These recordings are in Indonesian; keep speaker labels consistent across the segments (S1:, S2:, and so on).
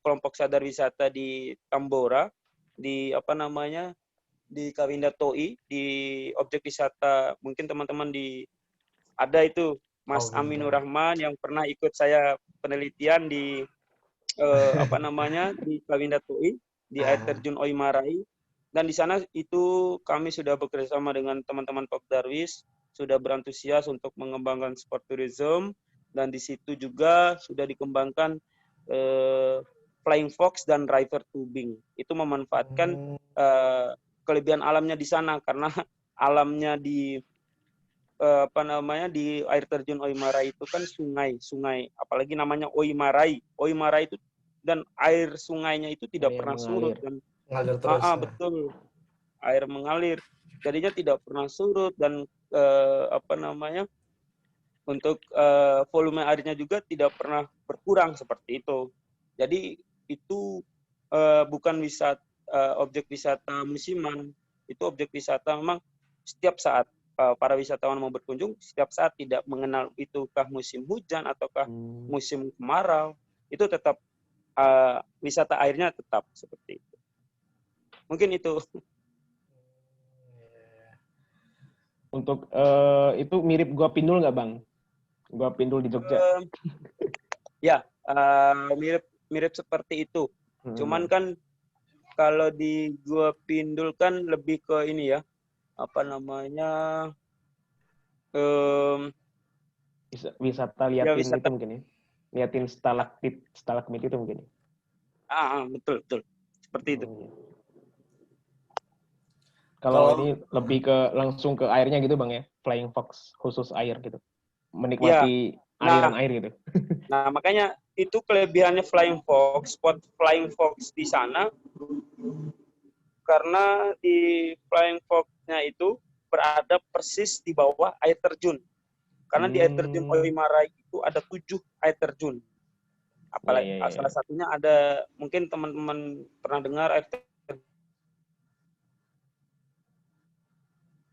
S1: kelompok sadar wisata di Tambora, di apa namanya, di Kawinda Toi, di objek wisata. Mungkin teman-teman ada itu Mas Aminur Rahman yang pernah ikut saya penelitian di apa namanya, di Kawinda Toi, di air terjun Oimarai. Dan di sana itu kami sudah bekerjasama dengan teman-teman Pop Darwis, sudah berantusias untuk mengembangkan sport tourism, dan di situ juga sudah dikembangkan flying fox dan river tubing. Itu memanfaatkan kelebihan alamnya di sana, karena alamnya di apa namanya, di air terjun Oimarai itu kan sungai, apalagi namanya Oimarai. Oimarai itu dan air sungainya itu tidak pernah surut, dan
S2: Ngalir terus.
S1: betul, air mengalir, jadinya tidak pernah surut, dan apa namanya, untuk volume airnya juga tidak pernah berkurang seperti itu. Jadi itu bukan objek wisata musiman, itu objek wisata memang setiap saat para wisatawan mau berkunjung, setiap saat, tidak mengenal itukah musim hujan ataukah musim kemarau, itu tetap wisata airnya tetap seperti itu. Mungkin itu.
S3: Untuk itu mirip Gua Pindul nggak, Bang? Gua Pindul di Jogja.
S1: Ya, mirip seperti itu. Cuman kan kalau di Gua Pindul kan lebih ke ini ya, apa namanya,
S3: wisata liatin itu mungkin ya. Liatin stalagmit itu mungkin.
S1: Betul. Seperti itu.
S3: Kalau ini lebih ke langsung ke airnya gitu, Bang ya. Flying fox khusus air gitu. Menikmati aliran air gitu.
S1: Nah, makanya itu kelebihannya flying fox, spot flying fox di sana, karena di flying fox-nya itu berada persis di bawah air terjun. Karena di air terjun Oimarai itu ada 7 air terjun. Apalagi salah satunya ada, mungkin teman-teman pernah dengar, air terjun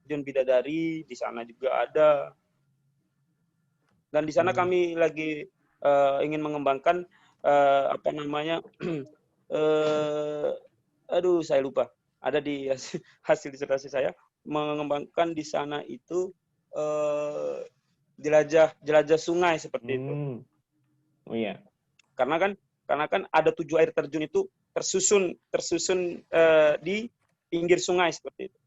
S1: Bidadari, di sana juga ada. Dan di sana kami lagi ingin mengembangkan apa namanya, saya lupa. Ada di hasil disertasi saya, mengembangkan di sana itu jelajah sungai seperti itu.
S3: Oh iya.
S1: Karena kan ada 7 air terjun itu tersusun di pinggir sungai seperti itu.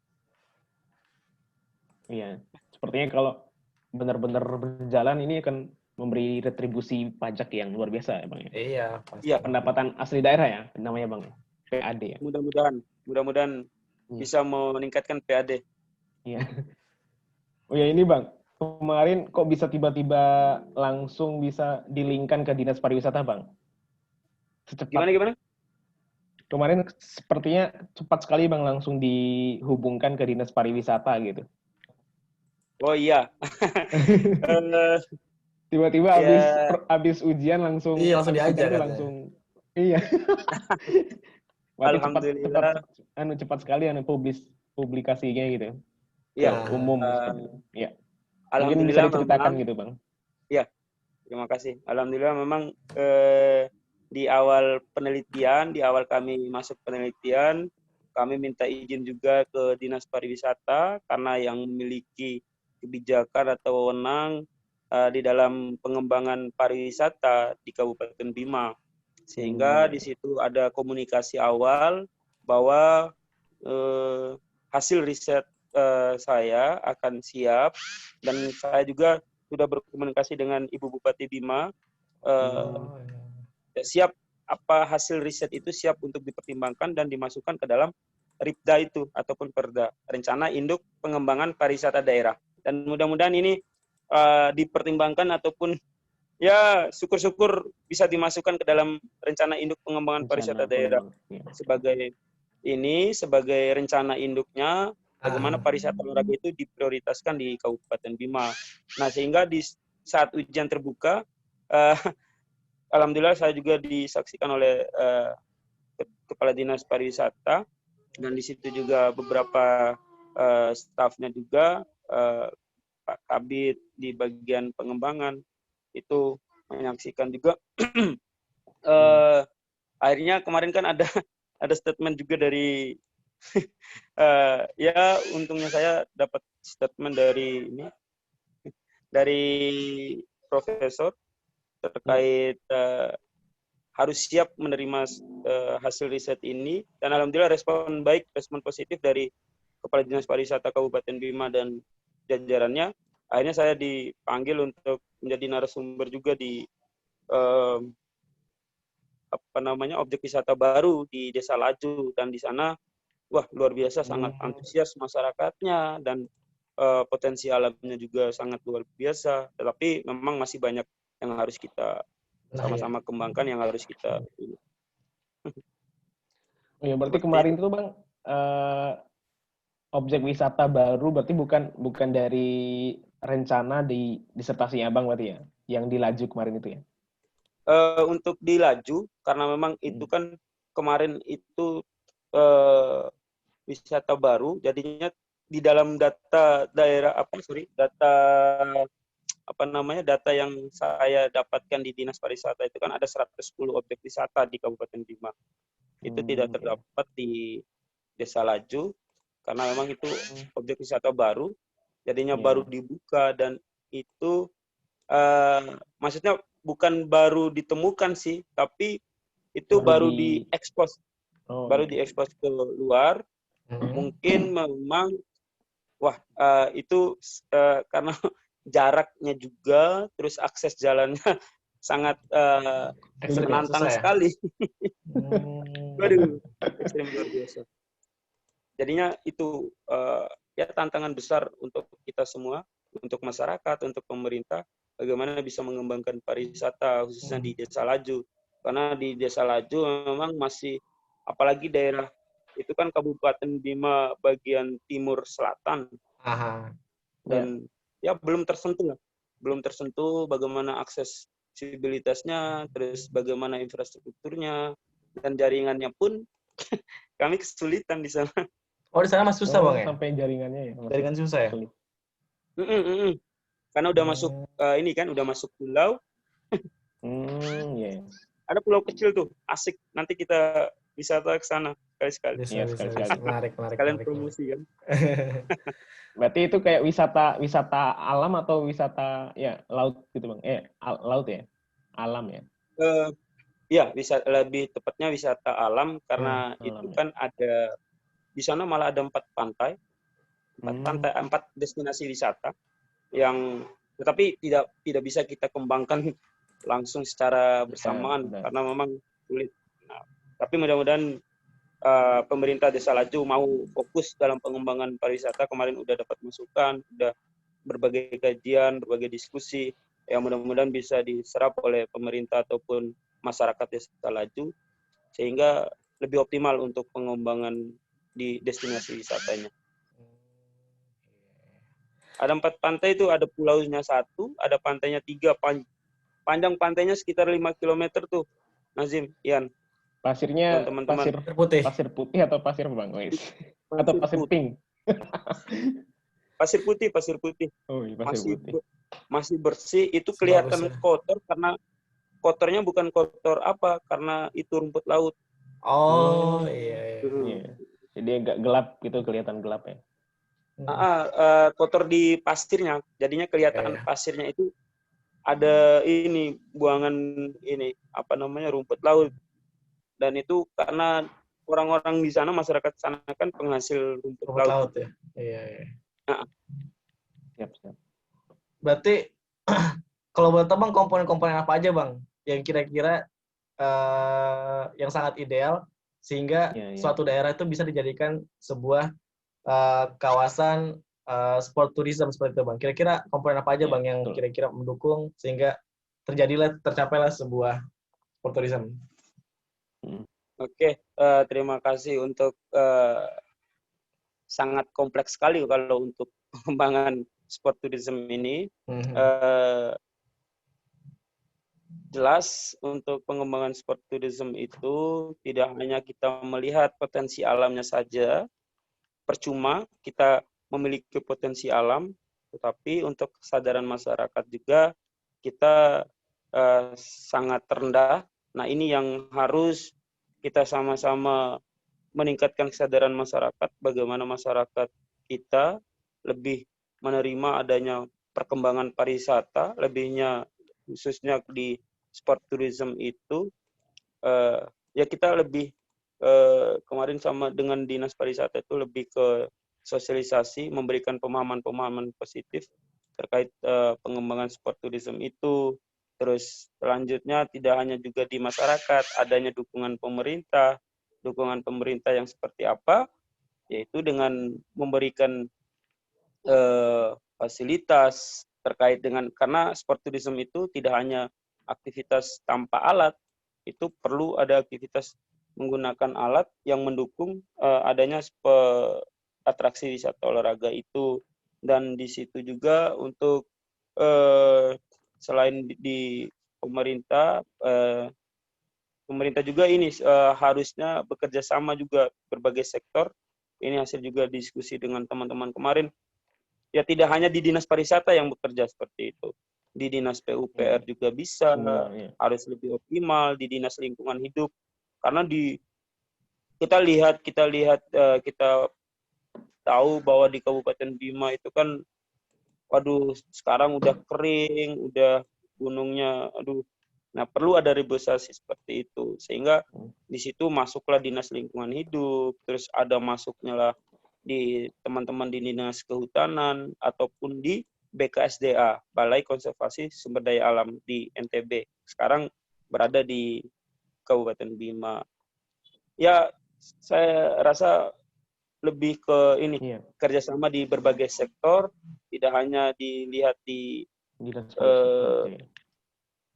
S3: Iya, sepertinya kalau benar-benar berjalan ini akan memberi retribusi pajak yang luar biasa ya, Bang.
S2: Iya.
S3: Pendapatan asli daerah ya, namanya, Bang. PAD ya.
S1: Mudah-mudahan bisa meningkatkan PAD.
S3: Iya. Oh ya, ini Bang, kemarin kok bisa tiba-tiba langsung bisa dilingkan ke Dinas Pariwisata, Bang?
S1: Gimana?
S3: Kemarin sepertinya cepat sekali, Bang, langsung dihubungkan ke Dinas Pariwisata gitu.
S1: Oh iya.
S3: Tiba-tiba habis ujian langsung
S2: diajar kan.
S3: Langsung. Iya.
S1: Alhamdulillah.
S3: Cepat sekali publikasinya gitu.
S1: Iya.
S3: Umum seperti itu. Iya.
S1: Alhamdulillah,
S3: mungkin bisa diceritakan gitu, Bang.
S1: Iya. Terima kasih. Alhamdulillah memang di awal penelitian, di awal kami masuk penelitian, kami minta izin juga ke Dinas Pariwisata, karena yang memiliki kebijakan atau wewenang di dalam pengembangan pariwisata di Kabupaten Bima. Sehingga di situ ada komunikasi awal bahwa hasil riset saya akan siap, dan saya juga sudah berkomunikasi dengan Ibu Bupati Bima, siap apa hasil riset itu siap untuk dipertimbangkan dan dimasukkan ke dalam RIPDA itu ataupun Perda, Rencana Induk Pengembangan Pariwisata Daerah. Dan mudah-mudahan ini dipertimbangkan ataupun ya syukur-syukur bisa dimasukkan ke dalam Rencana Induk Pengembangan Pariwisata Daerah sebagai rencana induknya bagaimana pariwisata olahraga itu diprioritaskan di Kabupaten Bima. Nah, sehingga di saat ujian terbuka, alhamdulillah saya juga disaksikan oleh Kepala Dinas Pariwisata, dan di situ juga beberapa stafnya juga, Pak Kabid di bagian pengembangan itu menyaksikan juga akhirnya kemarin kan ada ada statement juga dari ya untungnya saya dapat statement dari ini dari profesor terkait harus siap menerima hasil riset ini, dan alhamdulillah respon baik, respon positif dari Kepala Dinas Pariwisata Kabupaten Bima dan jajarannya. Akhirnya saya dipanggil untuk menjadi narasumber juga di objek wisata baru di Desa Laju, dan di sana wah luar biasa, sangat antusias masyarakatnya, dan potensi alamnya juga sangat luar biasa. Tetapi memang masih banyak yang harus kita sama-sama kembangkan, yang harus kita.
S3: Ya, berarti kemarin itu Bang objek wisata baru berarti bukan dari rencana di disertasinya Abang berarti ya, yang di Laju kemarin itu ya?
S1: Untuk di Laju, karena memang itu kan kemarin itu wisata baru, jadinya di dalam data daerah data yang saya dapatkan di Dinas Pariwisata itu kan ada 110 objek wisata di Kabupaten Bima. Itu tidak terdapat di Desa Laju karena memang itu objek wisata baru, jadinya baru dibuka, dan itu maksudnya bukan baru ditemukan sih, tapi itu baru diekspos, diekspos ke luar. Mungkin memang itu karena jaraknya juga, terus akses jalannya sangat menantang sekali. Waduh, ekstrim luar biasa. Jadinya itu ya tantangan besar untuk kita semua, untuk masyarakat, untuk pemerintah, bagaimana bisa mengembangkan pariwisata khususnya di Desa Laju. Karena di Desa Laju memang masih, apalagi daerah itu kan Kabupaten Bima bagian timur selatan. Dan ya belum tersentuh bagaimana aksesibilitasnya, terus bagaimana infrastrukturnya, dan jaringannya pun kami kesulitan di sana.
S2: Oh, di sana masih susah Bang ya?
S3: Sampai jaringannya ya.
S2: Jaringan susah ya?
S1: Karena udah masuk udah masuk pulau. Ada pulau kecil tuh, asik. Nanti kita wisata ke sana sekali-sekali.
S2: Bisa. Menarik.
S1: Kalian promosi kan.
S3: Berarti itu kayak wisata alam atau wisata ya laut gitu Bang? Laut ya? Alam ya?
S1: Iya, lebih tepatnya wisata alam, karena itu kan ada di sana malah ada 4 pantai. 4 destinasi wisata yang tetapi tidak bisa kita kembangkan langsung secara bersamaan karena memang sulit. Nah, tapi mudah-mudahan pemerintah Desa Laju mau fokus dalam pengembangan pariwisata. Kemarin udah dapat masukan, udah berbagai kajian, berbagai diskusi yang mudah-mudahan bisa diserap oleh pemerintah ataupun masyarakat Desa Laju sehingga lebih optimal untuk pengembangan di destinasi wisatanya. Ada 4 pantai itu, ada pulaunya 1, ada pantainya 3, panjang pantainya sekitar 5 km tuh, Nazim, Ian.
S3: Pasirnya
S1: teman-teman.
S3: Pasir putih atau pasir Bang? Atau pasir pink?
S1: Pasir putih.
S3: Oh, iya, pasir putih.
S1: Masih bersih, itu kelihatan kotor karena kotornya bukan kotor karena itu rumput laut.
S2: Oh, iya.
S3: Jadi agak gelap gitu, kelihatan gelap ya.
S1: Kotor di pasirnya, jadinya kelihatan pasirnya itu ada buangan rumput laut, dan itu karena orang-orang di sana, masyarakat sana kan penghasil rumput laut
S2: ya. Iya.
S3: Siap.
S2: Berarti kalau buat Bang, komponen-komponen apa aja Bang yang kira-kira yang sangat ideal sehingga suatu daerah itu bisa dijadikan sebuah kawasan sport tourism seperti itu Bang. Kira-kira komponen apa aja Bang yang kira-kira mendukung sehingga tercapailah sebuah sport tourism?
S1: Oke, terima kasih untuk sangat kompleks sekali kalau untuk pengembangan sport tourism ini. Jelas untuk pengembangan sport tourism itu tidak hanya kita melihat potensi alamnya saja, percuma kita memiliki potensi alam, tetapi untuk kesadaran masyarakat juga kita sangat rendah. Nah, ini yang harus kita sama-sama meningkatkan kesadaran masyarakat, bagaimana masyarakat kita lebih menerima adanya perkembangan pariwisata, lebihnya khususnya di sport tourism itu, ya kita lebih kemarin sama dengan Dinas Pariwisata itu lebih ke sosialisasi, memberikan pemahaman-pemahaman positif terkait pengembangan sport tourism itu. Terus selanjutnya tidak hanya juga di masyarakat, adanya dukungan pemerintah yang seperti apa, yaitu dengan memberikan fasilitas terkait dengan, karena sport tourism itu tidak hanya aktivitas tanpa alat, itu perlu ada aktivitas menggunakan alat yang mendukung adanya atraksi wisata olahraga itu. Dan di situ juga untuk selain di pemerintah, pemerintah juga ini harusnya bekerja sama juga berbagai sektor. Ini hasil juga diskusi dengan teman-teman kemarin. Ya tidak hanya di Dinas Pariwisata yang bekerja seperti itu. Di Dinas PUPR juga bisa, harus lebih optimal, di Dinas Lingkungan Hidup. Karena kita tahu bahwa di Kabupaten Bima itu kan, waduh, sekarang udah kering, udah gunungnya, aduh. Nah, perlu ada reboisasi seperti itu. Sehingga di situ masuklah Dinas Lingkungan Hidup, terus ada masuknya lah di teman-teman di Dinas Kehutanan, ataupun di BKSDA, Balai Konservasi Sumber Daya Alam di NTB. Sekarang berada di Kabupaten Bima. Ya, saya rasa lebih ke ini, kerjasama di berbagai sektor, tidak hanya dilihat di Dinas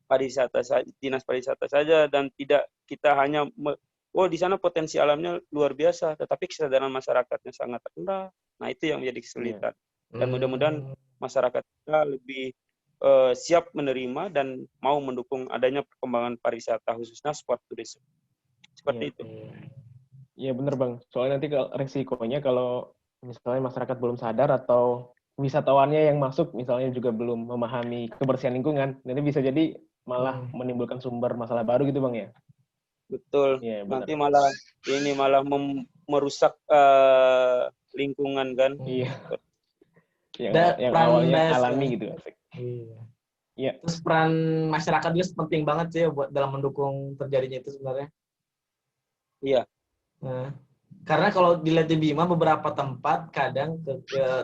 S1: Pariwisata saja, dan tidak kita hanya di sana potensi alamnya luar biasa, tetapi kesadaran masyarakatnya sangat rendah. Nah, itu yang menjadi kesulitan. Dan mudah-mudahan masyarakat kita lebih siap menerima dan mau mendukung adanya perkembangan pariwisata, khususnya sport tourism. Seperti itu.
S3: Iya benar Bang. Soalnya nanti resikonya kalau misalnya masyarakat belum sadar atau wisatawannya yang masuk misalnya juga belum memahami kebersihan lingkungan, nanti bisa jadi malah menimbulkan sumber masalah baru gitu Bang ya.
S1: Betul.
S3: Ya,
S1: nanti malah merusak lingkungan kan.
S3: Iya. Yang awalnya alami gitu.
S2: Iya. Terus peran masyarakat juga penting banget sih buat dalam mendukung terjadinya itu sebenarnya.
S1: Iya.
S2: Nah, karena kalau dilihat di Bima beberapa tempat kadang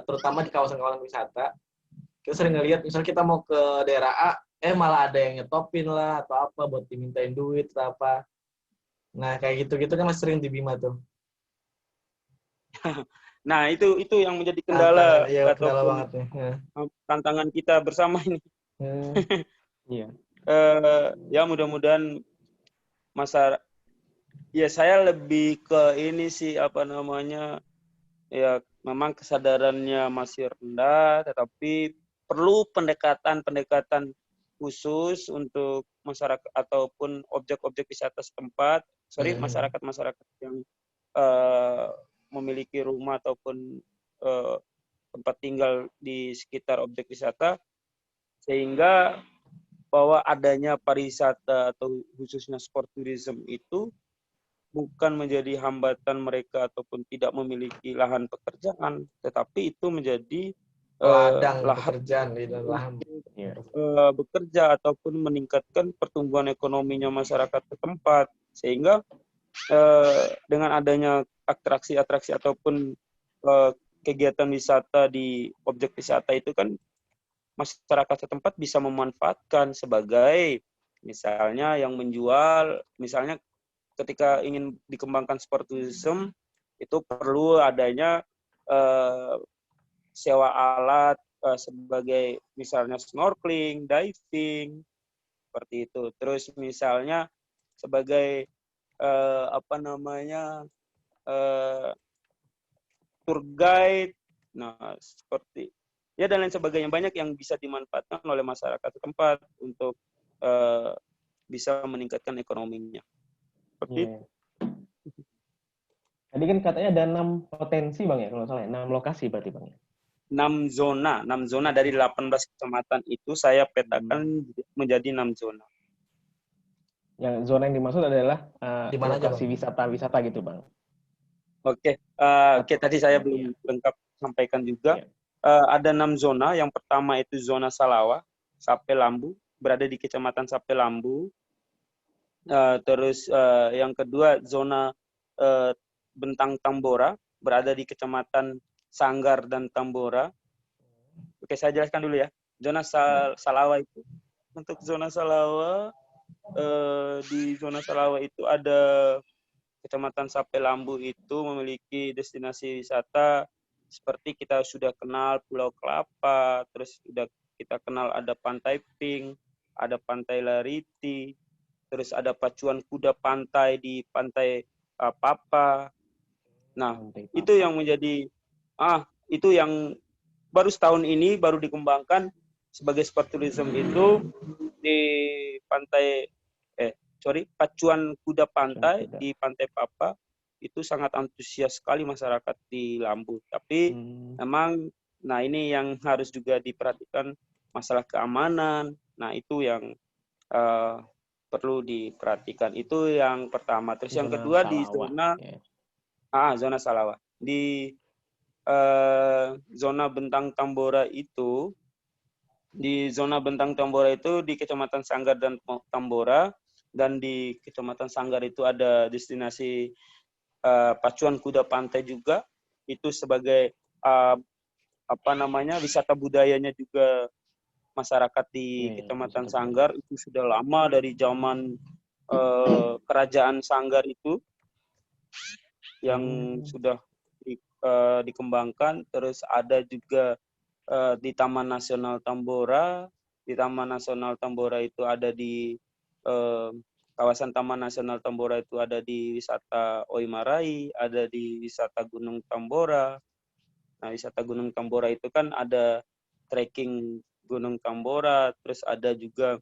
S2: terutama di kawasan-kawasan wisata, kita sering ngelihat misalnya kita mau ke daerah A, malah ada yang nyetopin lah atau apa buat dimintain duit atau apa. Nah, kayak gitu-gitu kan masih sering di Bima tuh.
S1: Nah, itu yang menjadi kendala
S2: kendala banget nih.
S1: Tantangan kita bersama ini.
S3: Iya.
S1: Ya mudah-mudahan masyarakat, ya saya lebih ke ini sih ya memang kesadarannya masih rendah, tetapi perlu pendekatan khusus untuk masyarakat ataupun objek-objek wisata setempat. Masyarakat yang memiliki rumah ataupun tempat tinggal di sekitar objek wisata, sehingga bahwa adanya pariwisata atau khususnya sport tourism itu bukan menjadi hambatan mereka ataupun tidak memiliki lahan pekerjaan, tetapi itu menjadi
S2: ladang
S1: lahan
S2: pekerjaan
S1: bekerja ataupun meningkatkan pertumbuhan ekonominya masyarakat setempat. Sehingga dengan adanya atraksi ataupun kegiatan wisata di objek wisata itu kan masyarakat setempat bisa memanfaatkan sebagai misalnya yang menjual, misalnya ketika ingin dikembangkan sport tourism itu perlu adanya sewa alat sebagai misalnya snorkeling, diving, seperti itu. Terus misalnya sebagai tour guide, nah seperti ya dan lain sebagainya, banyak yang bisa dimanfaatkan oleh masyarakat setempat untuk bisa meningkatkan ekonominya. Seperti itu.
S3: Tadi kan katanya ada 6 potensi Bang ya, kalau salah 6 lokasi berarti Bang ya.
S1: 6 zona dari 18 kecamatan itu saya petakan menjadi 6 zona.
S3: Yang zona yang dimaksud adalah
S2: Di mana aja,
S3: lokasi
S2: Bang?
S3: wisata-wisata gitu, Bang.
S1: Oke, tadi saya belum lengkap sampaikan juga.
S3: Iya.
S1: Ada 6 zona. Yang pertama itu zona Salawa, Sape Lambu, berada di Kecamatan Sape Lambu. Terus yang kedua zona Bentang Tambora, berada di Kecamatan Sanggar dan Tambora. Oke, saya jelaskan dulu ya. Zona Salawa itu. Untuk zona Salawa, di zona Salawa itu ada Kecamatan Sape Lambu itu memiliki destinasi wisata seperti kita sudah kenal Pulau Kelapa, terus sudah kita kenal ada Pantai Pink, ada Pantai Lariti, terus ada pacuan kuda pantai di Pantai Papa. Nah, itu yang menjadi itu yang baru setahun ini baru dikembangkan sebagai sport tourism itu di pantai pacuan kuda pantai di Pantai Papa. Itu sangat antusias sekali masyarakat di Lambu. Tapi memang ini yang harus juga diperhatikan masalah keamanan. Nah, itu yang perlu diperhatikan. Itu yang pertama. Terus yang kedua di zona zona Salawa. Di zona Bentang Tambora itu, di zona Bentang Tambora itu di Kecamatan Sanggar dan Tambora, dan di Kecamatan Sanggar itu ada destinasi pacuan kuda pantai juga. Itu sebagai wisata budayanya juga masyarakat di Kecamatan Sanggar. Itu sudah lama dari zaman kerajaan Sanggar itu yang sudah dikembangkan. Terus ada juga di Taman Nasional Tambora. Di Taman Nasional Tambora itu ada di kawasan Taman Nasional Tambora itu ada di wisata Oimarai, ada di wisata Gunung Tambora. Nah, wisata Gunung Tambora itu kan ada trekking Gunung Tambora, terus ada juga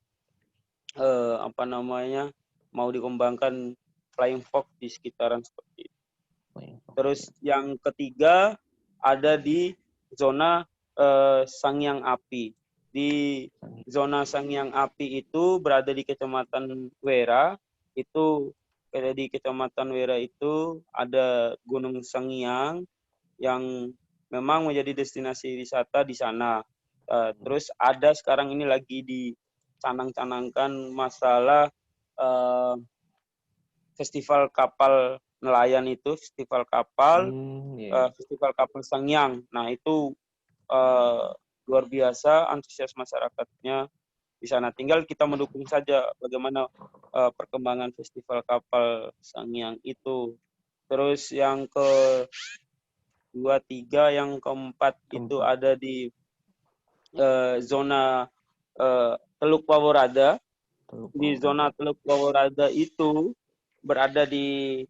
S1: mau dikembangkan flying fox di sekitaran seperti itu. Terus yang ketiga ada di zona Sangyang Api. Di zona Sangyang Api itu berada di Kecamatan Wera. Itu di Kecamatan Wera itu ada Gunung Sangyang yang memang menjadi destinasi wisata di sana. Terus ada sekarang ini lagi dicanang-canangkan masalah festival kapal nelayan itu, festival kapal Sangyang. Nah, itu luar biasa antusias masyarakatnya di sana. Tinggal kita mendukung saja bagaimana perkembangan festival kapal Sangyang itu. Terus yang kedua, tiga, yang keempat itu ada di zona Teluk Waworada. Di zona Teluk Waworada itu berada di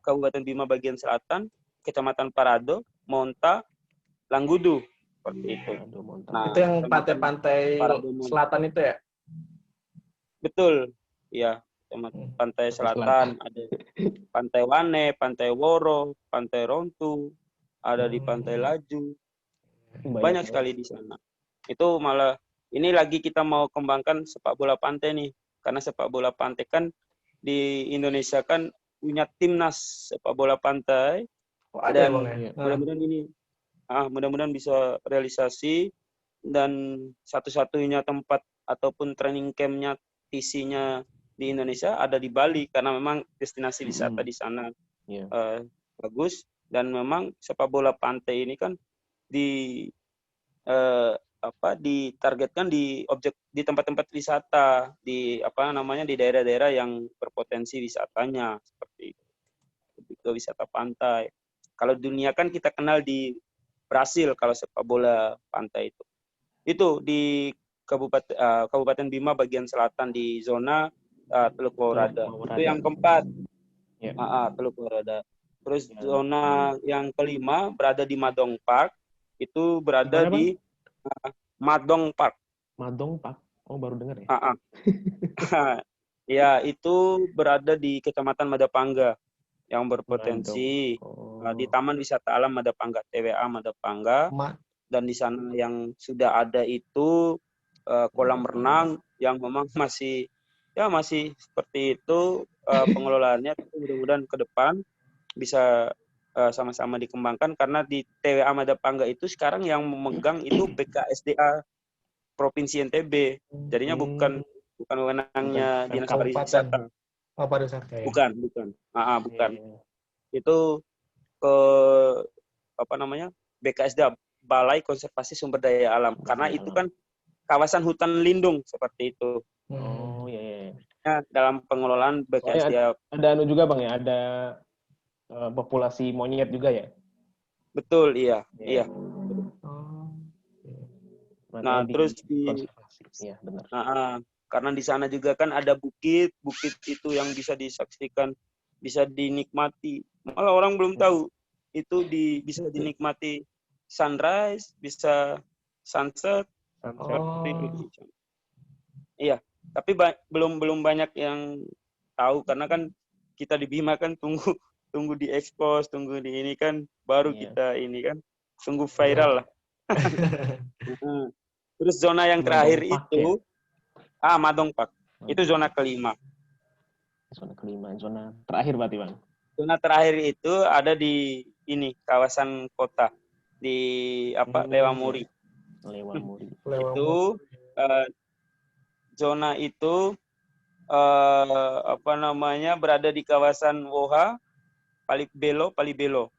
S1: Kabupaten Bima bagian selatan, Kecamatan Parado, Monta, Langgudu, seperti itu.
S2: Nah, itu yang pantai-pantai selatan itu ya?
S1: Betul, ya. Pantai selatan ada Pantai Wane, Pantai Woro, Pantai Rontu, ada di Pantai Laju, banyak sekali di sana. Itu malah ini lagi kita mau kembangkan sepak bola pantai nih, karena sepak bola pantai kan di Indonesia kan punya timnas sepak bola pantai. Dan mudah-mudahan bisa realisasi, dan satu-satunya tempat ataupun training camp-nya TC-nya di Indonesia ada di Bali, karena memang destinasi wisata di sana bagus. Dan memang sepak bola pantai ini kan ditargetkan di tempat-tempat wisata di di daerah-daerah yang berpotensi wisatanya, seperti ke wisata pantai. Kalau dunia kan kita kenal di Brasil kalau sepak bola pantai itu. Itu di Kabupaten Bima bagian selatan di zona Teluk Waworada. Itu yang keempat. Teluk Waworada. Terus zona yang kelima berada di Madong Park. Itu berada di Madong Park.
S3: Madong Park. Oh, baru dengar ya.
S1: Ya, itu berada di Kecamatan Madapangga yang berpotensi di Taman Wisata Alam Madapangga, TWA Madapangga. Dan di sana yang sudah ada itu kolam renang yang memang masih seperti itu pengelolaannya. Tapi mudah-mudahan ke depan bisa sama-sama dikembangkan, karena di TWA Madapangga itu sekarang yang memegang itu BKSDA Provinsi NTB. Jadinya bukan wewenangnya Dinas Pariwisata.
S2: Oh, pariwisata ya.
S1: Bukan. Bukan. Itu ke BKSDA, Balai Konservasi Sumber Daya Alam. Karena itu kan kawasan hutan lindung seperti itu.
S3: Oh iya.
S1: Nah, dalam pengelolaan BKSDA.
S3: Ada juga Bang ya, ada populasi monyet juga ya?
S1: Betul, iya. Nah, terus
S3: iya benar.
S1: Karena di sana juga kan ada bukit itu yang bisa disaksikan, bisa dinikmati. Malah orang belum tahu itu bisa dinikmati sunrise, bisa sunset. Iya, tapi belum banyak yang tahu, karena kan kita di Bima kan tunggu diekspos, tunggu di ini kan baru kita ini kan tunggu viral lah. Terus zona yang terakhir itu Madongpak. Itu zona kelima.
S3: Zona terakhir berarti Bang.
S1: Zona terakhir itu ada di ini kawasan kota di Lewamuri. Itu zona itu berada di kawasan Woha, Palibelo.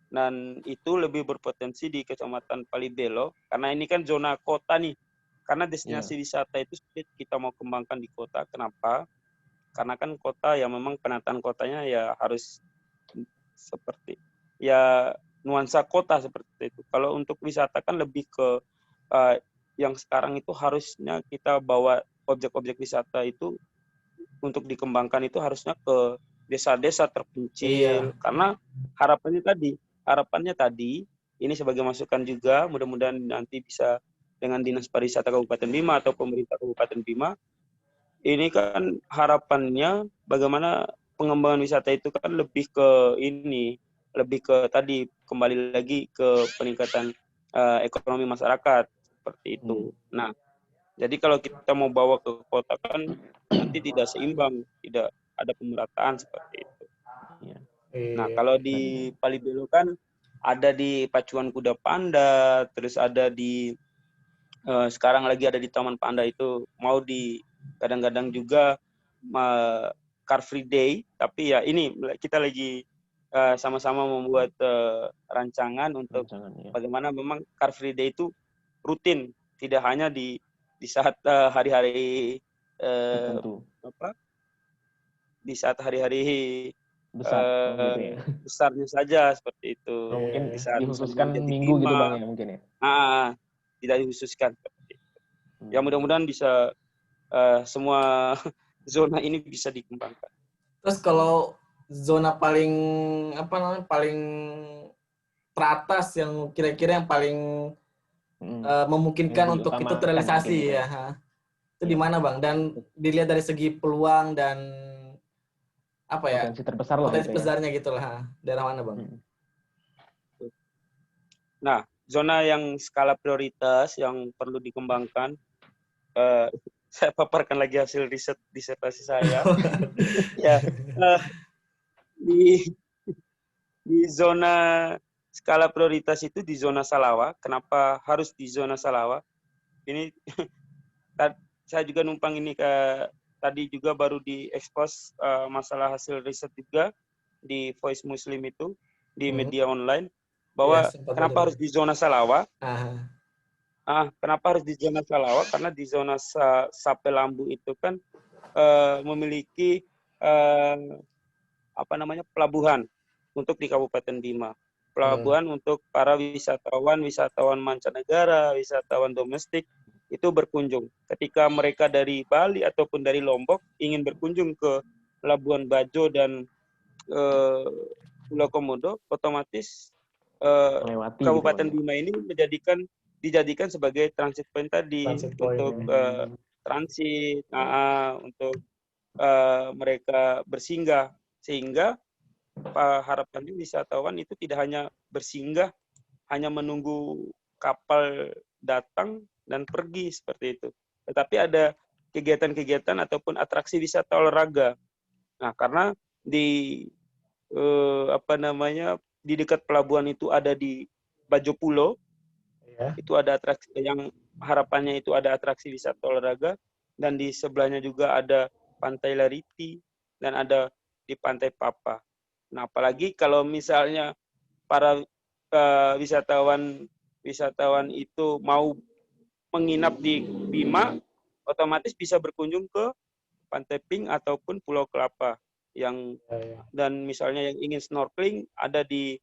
S1: Dan itu lebih berpotensi di Kecamatan Palibelo, karena ini kan zona kota nih. Karena destinasi wisata itu sulit kita mau kembangkan di kota. Kenapa? Karena kan kota ya memang penataan kotanya ya harus seperti ya nuansa kota seperti itu. Kalau untuk wisata kan lebih ke yang sekarang itu harusnya kita bawa objek-objek wisata itu untuk dikembangkan itu harusnya ke desa-desa terpencil. Karena harapannya tadi ini sebagai masukan juga, mudah-mudahan nanti bisa dengan Dinas Pariwisata Kabupaten Bima atau pemerintah Kabupaten Bima, ini kan harapannya bagaimana pengembangan wisata itu kan lebih ke tadi kembali lagi ke peningkatan ekonomi masyarakat seperti itu. Nah, jadi kalau kita mau bawa ke kota kan nanti tidak seimbang, tidak ada pemerataan seperti itu. Nah, kalau di Palibelo kan ada di Pacuan Kuda Panda, terus ada di sekarang lagi ada di Taman Panda itu, mau di kadang-kadang juga Car Free Day, tapi ya ini kita lagi sama-sama membuat rancangan untuk bagaimana memang Car Free Day itu rutin, tidak hanya di saat hari-hari di saat hari-hari besarnya saja seperti itu.
S3: Mungkin
S1: di saat
S3: dikhususkan minggu gitu Bang ya mungkin ya.
S1: Tidak dikhususkan. Ya mudah-mudahan bisa semua zona ini bisa dikembangkan.
S2: Terus kalau zona paling paling teratas yang kira-kira yang paling memungkinkan untuk itu terrealisasi ya. Itu di mana Bang? Dan dilihat dari segi peluang dan
S3: potensi terbesar lah.
S2: Potensi besarnya gitu lah. Daerah mana Bang?
S1: Nah, zona yang skala prioritas yang perlu dikembangkan, saya paparkan lagi hasil riset disertasi saya. Ya, di zona skala prioritas itu di zona Salawa. Kenapa harus di zona Salawa? Ini saya juga numpang ini tadi juga baru diekspos masalah hasil riset juga di Voice Muslim itu di media online bahwa kenapa harus di zona Salawa? Kenapa harus di zona Salawa? Karena di zona Sapelambu itu kan memiliki pelabuhan untuk di Kabupaten Bima. Pelabuhan untuk para wisatawan mancanegara, wisatawan domestik itu berkunjung. Ketika mereka dari Bali ataupun dari Lombok ingin berkunjung ke Labuan Bajo dan Pulau Komodo, otomatis Kabupaten Bima ini dijadikan sebagai transit point tadi untuk transit, untuk mereka bersinggah, sehingga harapannya wisatawan itu tidak hanya bersinggah, hanya menunggu kapal datang dan pergi seperti itu. Tetapi kegiatan-kegiatan ataupun atraksi wisata olahraga. Nah, karena di di dekat pelabuhan itu ada di Bajo Pulo, itu ada atraksi yang harapannya itu ada atraksi wisata olahraga, dan di sebelahnya juga ada Pantai Lariti dan ada di Pantai Papa. Nah, apalagi kalau misalnya para wisatawan itu mau menginap di Bima, otomatis bisa berkunjung ke Pantai Pink ataupun Pulau Kelapa dan misalnya yang ingin snorkeling ada di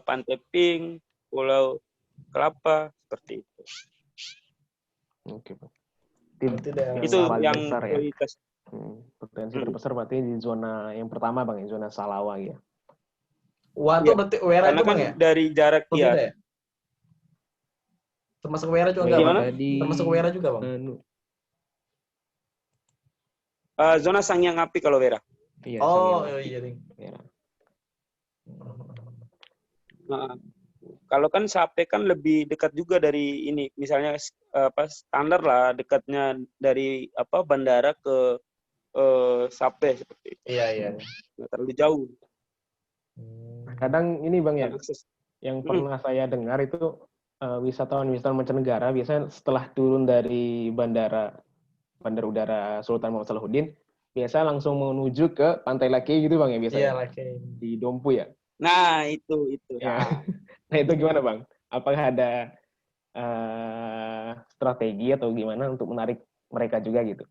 S1: Pantai Pink, Pulau Kelapa, seperti itu.
S3: Oke, Pak.
S1: Itu yang
S3: besar,
S1: prioritas.
S3: Potensi terbesar berarti di zona yang pertama, Bang, ya, zona Salawa ya.
S2: Wah, itu berarti Wera
S1: Karena
S2: itu, Bang,
S1: kan
S2: ya?
S1: dari jarak
S2: ya? Termasuk Wera juga enggak, Bang? Termasuk Wera juga, Bang?
S1: Zona Sangyang Api kalau Wera.
S3: Iya,
S2: iya, Ding.
S1: Nah, kalau kan Sape kan lebih dekat juga dari ini, misalnya standar lah dekatnya dari bandara ke Sape seperti itu.
S2: Iya.
S1: Nggak terlalu jauh.
S3: Kadang ini, Bang, ya, yang pernah saya dengar itu wisatawan mancanegara biasanya setelah turun dari bandara udara Sultan Muhammad Salahuddin biasa langsung menuju ke Pantai Lake gitu, Bang, ya, biasanya.
S2: Iya, Lake.
S3: Di Dompu ya.
S1: Nah, itu.
S3: Ya. Nah, itu gimana, Bang? Apakah ada strategi atau gimana untuk menarik mereka juga gitu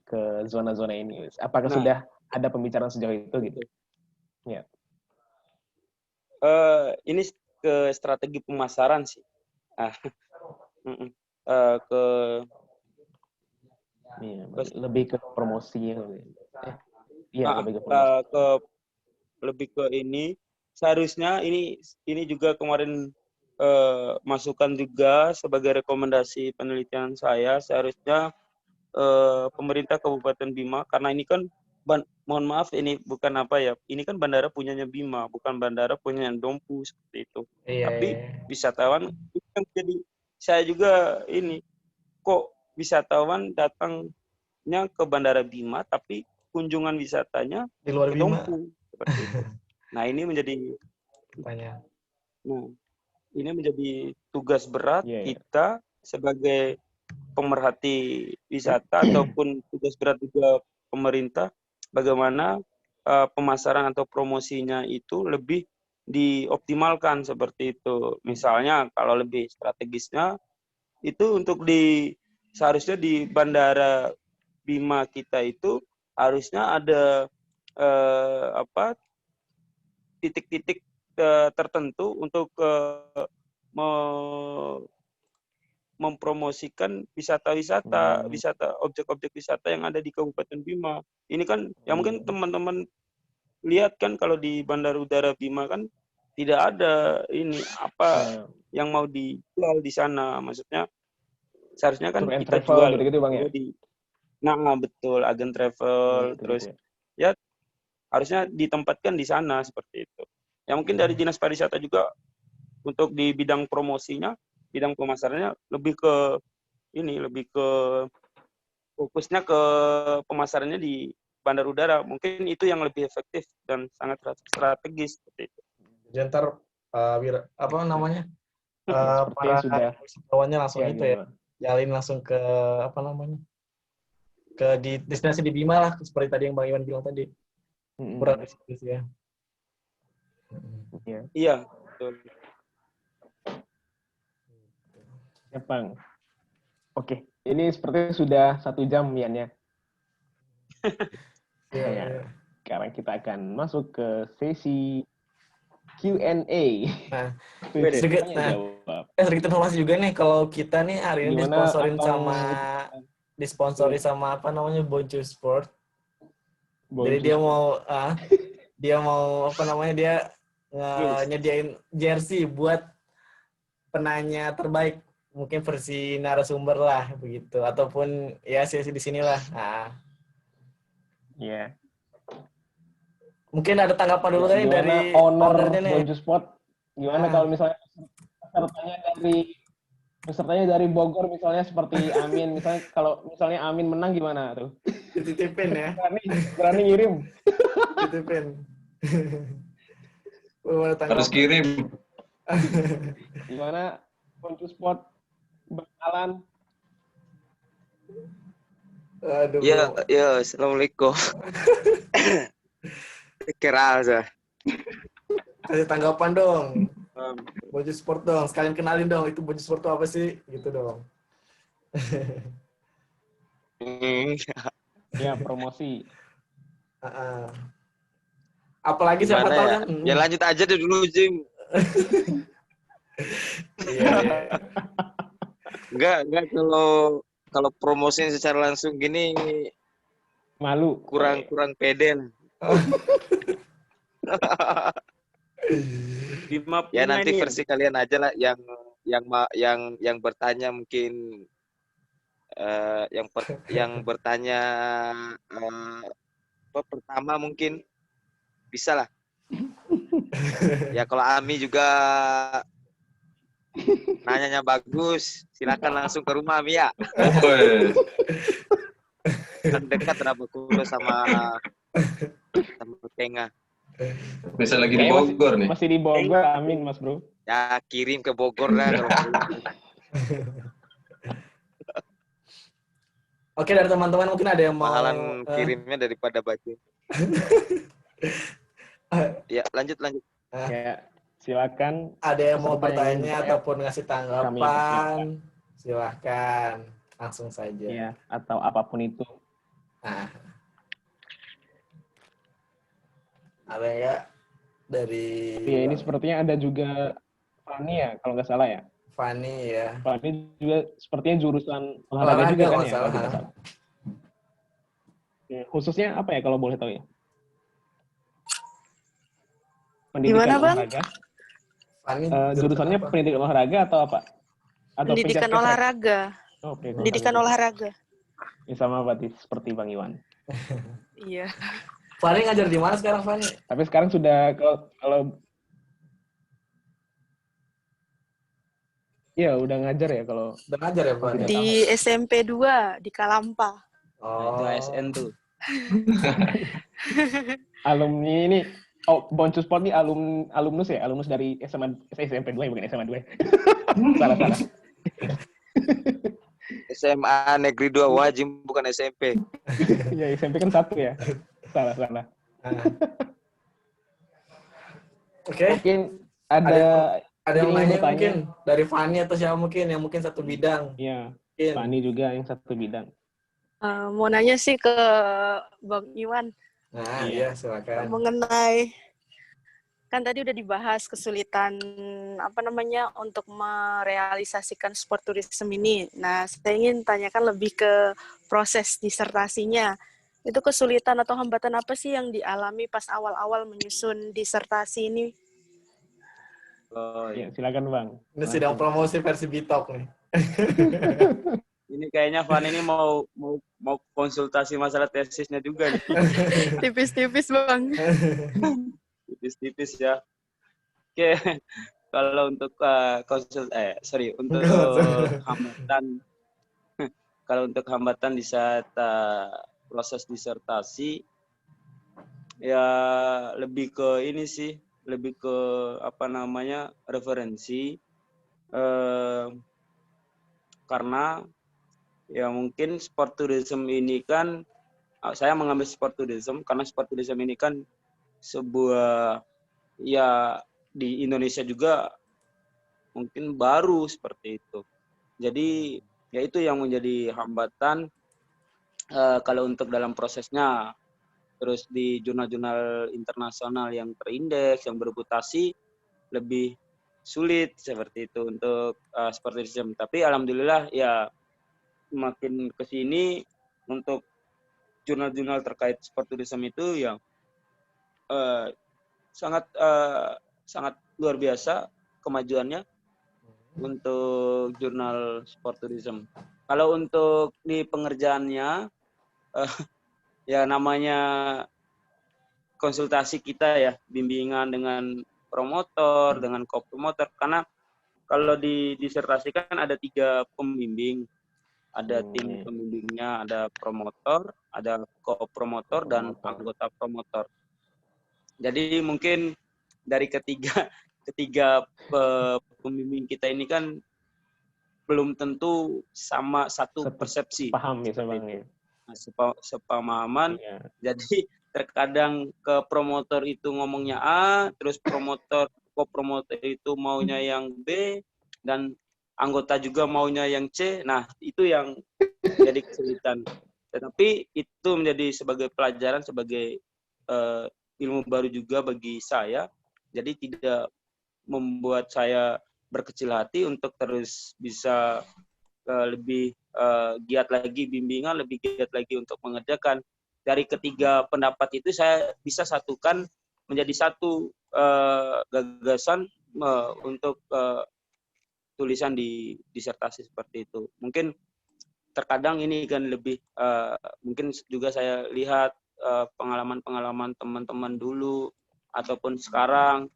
S3: ke zona-zona ini? Apakah sudah ada pembicaraan sejauh itu gitu? Ya.
S1: Ini ke strategi pemasaran sih.
S3: Lebih ke promosi. Lebih ke promosi.
S1: Lebih ke ini. Seharusnya ini juga kemarin masukan juga sebagai rekomendasi penelitian saya, seharusnya pemerintah Kabupaten Bima, karena ini kan mohon maaf ini bukan ini kan bandara punyanya Bima, bukan bandara punyanya Dompu seperti itu. Tapi wisatawan kan jadi saya juga ini kok wisatawan datangnya ke bandara Bima tapi kunjungan wisatanya
S2: di luar
S1: ke
S2: Bima
S1: Dompu seperti itu. Nah, ini menjadi ini menjadi tugas berat kita sebagai pemerhati wisata ataupun tugas berat juga pemerintah, bagaimana pemasaran atau promosinya itu lebih dioptimalkan seperti itu. Misalnya kalau lebih strategisnya itu untuk seharusnya di bandara Bima kita itu harusnya ada titik-titik tertentu untuk mempromosikan wisata objek-objek wisata yang ada di Kabupaten Bima. Ini kan yang mungkin teman-teman lihat kan kalau di Bandara Udara Bima kan tidak ada ini yang mau dijual di sana. Maksudnya seharusnya kan kita jual
S3: gitu, Bang, ya?
S1: Nah, betul, agen travel terus ya harusnya ditempatkan di sana seperti itu. Ya mungkin dari Dinas Pariwisata juga untuk di bidang promosinya, bidang pemasarannya lebih ke fokusnya ke pemasarannya di bandar udara. Mungkin itu yang lebih efektif dan sangat strategis seperti itu.
S2: Jadi ntar para wisatawannya langsung jalin langsung ke ke destinasi di Bima lah, seperti tadi yang Bang Iwan bilang tadi. Kurang ya.
S1: Iya, betul.
S3: Ya, Bang. Oke, ini sepertinya sudah 1 jam, Ian, ya. Sekarang kita akan masuk ke sesi Q&A.
S2: Sedikit informasi juga nih, kalau kita nih hari ini disponsori sama Bonjour Sport. Jadi dia mau dia nyediain jersey buat penanya terbaik, mungkin versi narasumber lah begitu, ataupun ya sesi di sinilah.
S3: Iya.
S2: Mungkin ada tanggapan dulu kan dari
S3: ownernya nih. Bonjour Sport. Gimana kalau misalnya pesertanya dari pesertanya dari Bogor misalnya seperti Amin, misalnya kalau misalnya Amin menang gimana tuh?
S2: Dititipin ya.
S3: Berani ngirim.
S2: Titipin.
S4: Harus kirim.
S3: Gimana Poncu Sport Bang Alan?
S2: Aduh.
S5: Ya, assalamualaikum. Kira aja.
S2: Kasih tanggapan dong. Baju sport dong. Sekalian kenalin dong, itu baju sport itu apa sih? Gitu dong.
S3: Ya, promosi.
S2: Apalagi siapa
S5: Gimana
S2: tahu
S5: ya?
S2: kan.
S5: Ya lanjut aja deh dulu, Jim.
S2: Iya.
S5: Enggak kalau promosiin secara langsung gini
S3: Malu.
S5: kurang pede lah. Ya nanti versi kalian aja lah yang bertanya mungkin yang bertanya pertama mungkin bisa lah. Ya kalau Ami juga nanyanya bagus, silakan langsung ke rumah Ami ya. Kan dekat Rabakulo sama Tengah.
S4: Bisa lagi di Bogor nih.
S3: Masih di Bogor, Amin Mas Bro.
S5: Ya kirim ke Bogor lah kalau
S2: Oke, dari teman-teman mungkin ada yang mau
S5: mahalan kirimnya daripada baju. Ya, lanjut.
S3: Ya, silakan.
S2: Ada yang mau
S3: peserta yang
S2: bertanya ataupun ngasih tanggapan, silakan langsung saja.
S3: Ya, atau apapun itu.
S2: Nah, ada ya dari.
S3: Ya, ini sepertinya ada juga Fani ya, kalau nggak salah ya.
S2: Fani ya.
S3: Fani juga sepertinya jurusan olahraga juga kan ya, kalau tidak salah. Ya, khususnya apa ya kalau boleh tahu ya? Pendidikan
S6: Gimana, Bang?
S3: olahraga.
S2: Fani,
S3: jurusannya
S2: apa?
S3: pendidikan olahraga atau apa? Atau
S6: Pendidikan
S3: pencak-pencak?
S6: olahraga.
S3: Oh,
S6: Pendidikan olahraga.
S3: Ya, sama berarti seperti Bang Iwan.
S6: Iya.
S2: Fani ngajar di mana sekarang, Fani?
S3: Tapi sekarang sudah kalau iya, udah ngajar ya kalau.
S2: Udah ngajar ya, Fani?
S6: Di SMP 2 di Kalampa.
S2: Oh.
S1: Itu ASN tuh.
S3: Alumni ini Poncu Sport ini alumnus ya, alumnus dari SMP 2 ya, bukan SMA 2. Salah.
S5: SMA Negeri 2 wajib bukan SMP.
S3: Ya, SMP kan 1 ya. Salah.
S2: Oke.
S3: Mungkin ada
S2: yang nanya mungkin dari Fani atau siapa mungkin yang mungkin satu bidang.
S3: Iya.
S2: Mungkin.
S3: Fani juga yang satu bidang.
S6: Mau nanya sih ke Bang Iwan.
S2: Nah, iya silakan.
S6: Mengenai kan tadi udah dibahas kesulitan untuk merealisasikan sport tourism ini. Nah, saya ingin tanyakan lebih ke proses disertasinya. Itu kesulitan atau hambatan apa sih yang dialami pas awal-awal menyusun disertasi ini?
S3: Ya, silakan Bang.
S2: Ini sedang promosi versi Bitok nih.
S1: Ini kayaknya Van ini mau konsultasi masalah tesisnya juga nih.
S6: Tipis-tipis Bang.
S1: Tipis-tipis ya. Oke, kalau untuk untuk hambatan, kalau untuk hambatan di saat proses disertasi, ya lebih ke ini sih, lebih ke referensi, karena ya mungkin sport tourism ini kan, saya mengambil sport tourism karena sport tourism ini kan sebuah, ya di Indonesia juga mungkin baru seperti itu. Jadi ya itu yang menjadi hambatan kalau untuk dalam prosesnya. Terus di jurnal-jurnal internasional yang terindeks, yang bereputasi, lebih sulit seperti itu untuk sport tourism. Tapi alhamdulillah ya makin ke sini untuk jurnal-jurnal terkait sport tourism itu yang sangat luar biasa kemajuannya untuk jurnal sport tourism. Kalau untuk di pengerjaannya, ya namanya konsultasi kita ya, bimbingan dengan promotor, dengan co-promotor, karena kalau disertasikan ada 3 pembimbing. Ada tim pembimbingnya, ada promotor, ada co-promotor, dan anggota promotor. Jadi mungkin dari ketiga pembimbing kita ini kan belum tentu sama satu persepsi.
S3: Paham ya Bang ya.
S1: Nah, sepemahaman. Iya. Jadi terkadang ke promotor itu ngomongnya A, terus co-promotor itu maunya yang B, dan anggota juga maunya yang C. Nah, itu yang jadi kesulitan. Tetapi itu menjadi sebagai pelajaran, sebagai ilmu baru juga bagi saya. Jadi tidak membuat saya berkecil hati untuk terus bisa lebih giat lagi bimbingan, lebih giat lagi untuk mengerjakan. Dari ketiga pendapat itu saya bisa satukan menjadi satu gagasan untuk tulisan di disertasi seperti itu. Mungkin terkadang ini kan lebih mungkin juga saya lihat pengalaman-pengalaman teman-teman dulu ataupun sekarang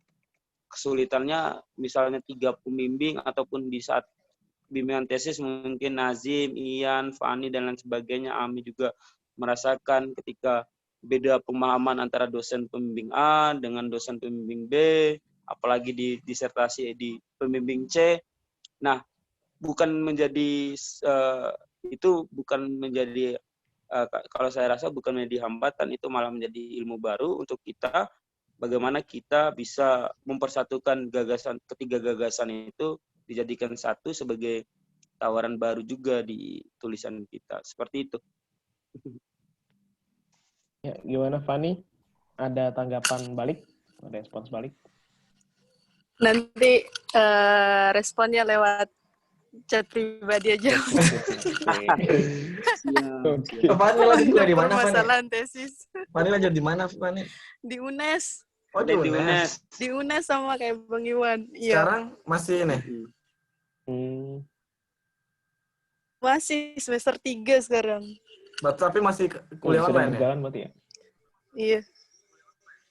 S1: kesulitannya misalnya 3 pembimbing ataupun di saat bimbingan tesis mungkin Nazim, Ian, Fani dan lain sebagainya, Ami juga merasakan ketika beda pemahaman antara dosen pembimbing A dengan dosen pembimbing B, apalagi di disertasi di pembimbing C. Nah, bukan menjadi itu bukan menjadi kalau saya rasa bukan menjadi hambatan, itu malah menjadi ilmu baru untuk kita. Bagaimana kita bisa mempersatukan ketiga gagasan itu dijadikan satu sebagai tawaran baru juga di tulisan kita. Seperti itu.
S3: Ya, gimana Fani? Ada tanggapan balik? Respons balik?
S6: Nanti responnya lewat chat pribadi aja.
S2: Fani lanjut kuliah di mana, Fani?
S6: Permasalahan tesis.
S2: Fani lanjut di mana, Fani?
S6: Di UNES.
S2: Oh, di UNES.
S6: Di UNES sama kayak Bang Iwan.
S2: Sekarang masih ini?
S6: Masih semester 3 sekarang.
S2: Tapi masih kuliah online ya?
S3: Berarti ya?
S6: Iya.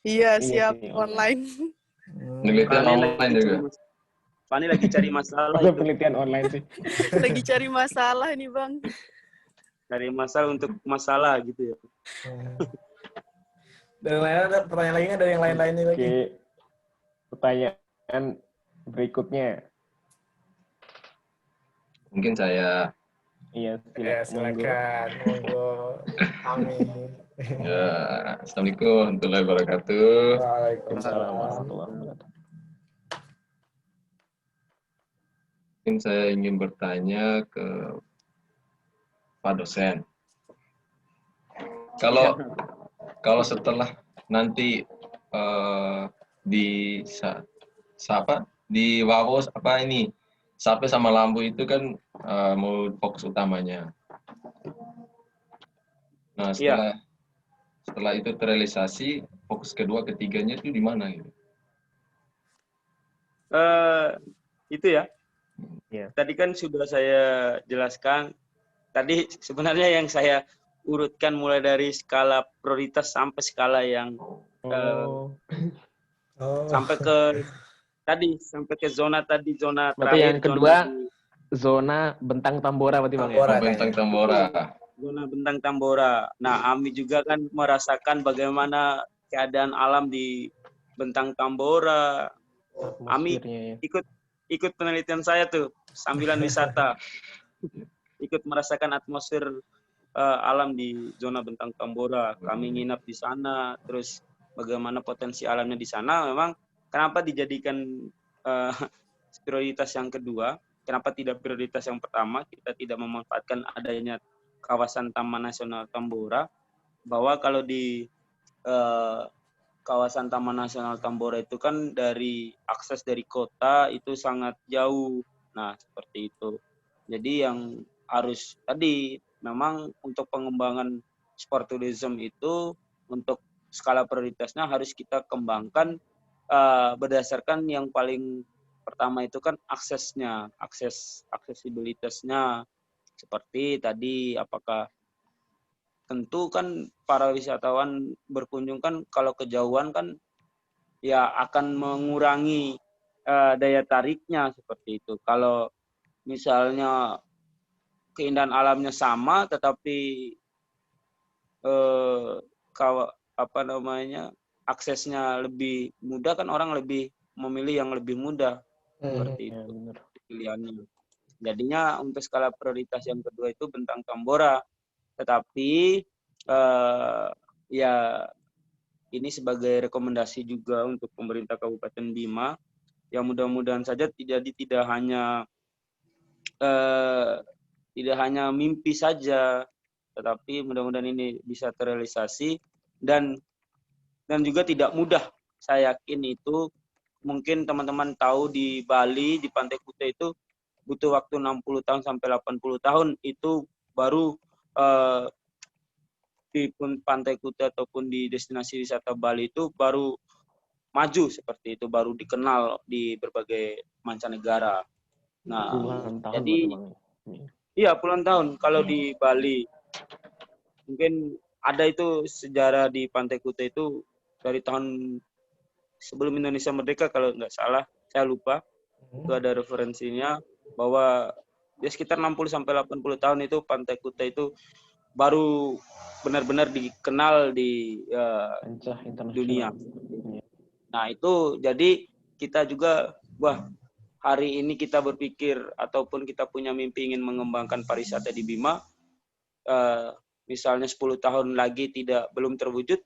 S6: Iya, siap online.
S4: Penelitian online juga.
S1: Fani lagi cari masalah.
S3: Itu penelitian online sih.
S6: Lagi cari masalah nih, Bang.
S1: Cari masalah untuk masalah gitu ya.
S2: Dan lain ada pertanyaan lainnya dari yang lain-lainnya lagi.
S3: Oke. Pertanyaan berikutnya.
S4: Mungkin saya.
S3: Iya,
S2: silakan. Monggo. Amin.
S4: Ya, Assalamualaikum warahmatullahi wabarakatuh.
S3: Waalaikumsalam warahmatullahi wabarakatuh.
S4: Mungkin saya ingin bertanya ke Pak dosen. Kalau setelah nanti di Wawos Sape sama Lampu itu kan mau fokus utamanya. Nah, setelah itu terrealisasi, fokus kedua, ketiganya itu di mana gitu?
S1: Itu ya. Yeah. Tadi kan sudah saya jelaskan. Tadi sebenarnya yang saya urutkan mulai dari skala prioritas sampai skala yang sampai ke zona
S3: berarti
S1: terakhir.
S3: Yang kedua zona Bentang Tambora berarti Bang ya?
S4: Bentang Tambora.
S1: Zona Bentang Tambora. Nah, Ami juga kan merasakan bagaimana keadaan alam di Bentang Tambora. Ami ikut penelitian saya tuh, sambilan wisata. Ikut merasakan atmosfer alam di zona Bentang Tambora. Kami nginap di sana, terus bagaimana potensi alamnya di sana. Memang kenapa dijadikan prioritas yang kedua? Kenapa tidak prioritas yang pertama? Kita tidak memanfaatkan adanya kawasan Taman Nasional Tambora. Bahwa kalau di kawasan Taman Nasional Tambora itu kan dari akses dari kota itu sangat jauh. Nah, seperti itu. Jadi yang harus tadi memang untuk pengembangan sport tourism itu untuk skala prioritasnya harus kita kembangkan berdasarkan yang paling pertama itu kan aksesibilitasnya. Seperti tadi apakah tentu kan para wisatawan berkunjung kan kalau kejauhan kan ya akan mengurangi daya tariknya seperti itu. Kalau misalnya keindahan alamnya sama, tetapi aksesnya lebih mudah, kan orang lebih memilih yang lebih mudah seperti itu pilihannya. Jadinya untuk skala prioritas yang kedua itu Bentang Tambora. Tetapi ya ini sebagai rekomendasi juga untuk pemerintah Kabupaten Bima, yang mudah-mudahan saja tidak hanya mimpi saja, tetapi mudah-mudahan ini bisa terrealisasi, dan juga tidak mudah. Saya yakin itu, mungkin teman-teman tahu di Bali, di Pantai Kuta itu butuh waktu 60 tahun sampai 80 tahun itu baru di Pantai Kuta ataupun di destinasi wisata Bali itu baru maju seperti itu, baru dikenal di berbagai mancanegara. Nah,
S3: Puluhan tahun
S1: jadi iya puluhan tahun. Kalau di Bali mungkin ada itu sejarah di Pantai Kuta itu dari tahun sebelum Indonesia merdeka kalau nggak salah, saya lupa. Itu ada referensinya bahwa ya sekitar 60 sampai 80 tahun itu Pantai Kuta itu baru benar-benar dikenal di dunia. Nah, itu jadi kita juga hari ini kita berpikir ataupun kita punya mimpi ingin mengembangkan pariwisata di Bima, misalnya 10 tahun lagi belum terwujud,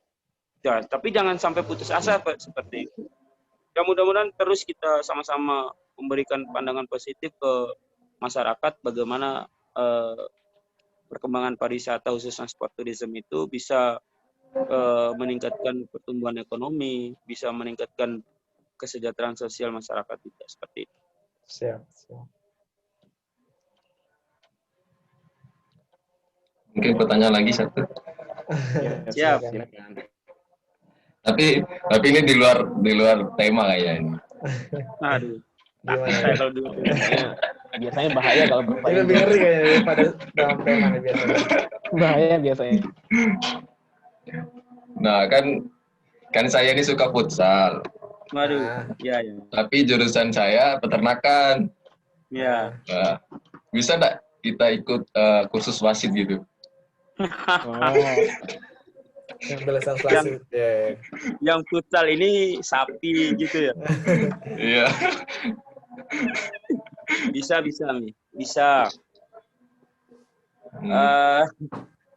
S1: ya, tapi jangan sampai putus asa seperti itu. Ya, mudah-mudahan terus kita sama-sama memberikan pandangan positif ke masyarakat bagaimana perkembangan pariwisata khususnya sport tourism itu bisa meningkatkan pertumbuhan ekonomi, bisa meningkatkan kesejahteraan sosial masyarakat kita seperti itu.
S2: Siap.
S4: Mungkin pertanyaan lagi satu.
S1: Siap.
S4: Tapi ini di luar tema kayaknya ini.
S1: Aduh.
S2: Gimana?
S1: Kalau dulu
S3: biasanya bahaya kalau
S2: Ini
S3: bermain.
S2: lebih ngeri kayaknya daripada dalam tema nih biasanya.
S3: Bahaya biasanya.
S4: Nah, kan saya ini suka futsal.
S1: Waduh, ya.
S4: Tapi jurusan saya peternakan.
S1: Ya.
S4: Nah, bisa nggak kita ikut kursus wasit gitu?
S2: Yang belasan wasit.
S1: Yang futsal ini sapi gitu ya?
S4: Iya.
S1: Bisa nih. Bisa.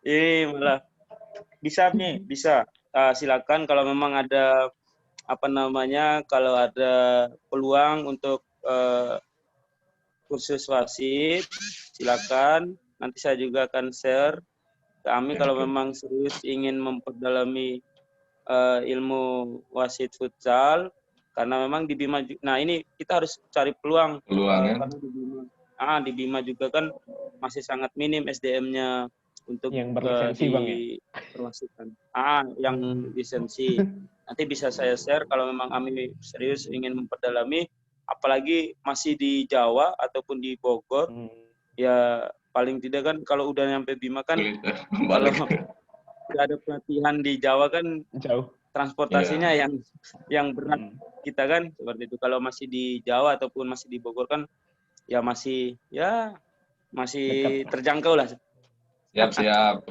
S1: Ini malah bisa nih, bisa. Silakan kalau memang ada kalau ada peluang untuk kursus wasit, silakan. Nanti saya juga akan share kami kalau memang serius ingin memperdalami ilmu wasit futsal, karena memang di Bima. Nah, ini kita harus cari peluang. Karena di Bima juga kan masih sangat minim SDM-nya untuk
S3: yang berlisensi Bang ya.
S1: Perwasitan. Yang lisensi. Nanti bisa saya share kalau memang kami serius ingin memperdalami, apalagi masih di Jawa ataupun di Bogor. Ya paling tidak kan kalau udah nyampe Bima kan kalau tidak ada pelatihan di Jawa kan
S3: jauh.
S1: Transportasinya yang berat kita kan seperti itu. Kalau masih di Jawa ataupun masih di Bogor kan ya masih dekat, terjangkau lah.
S4: Siap.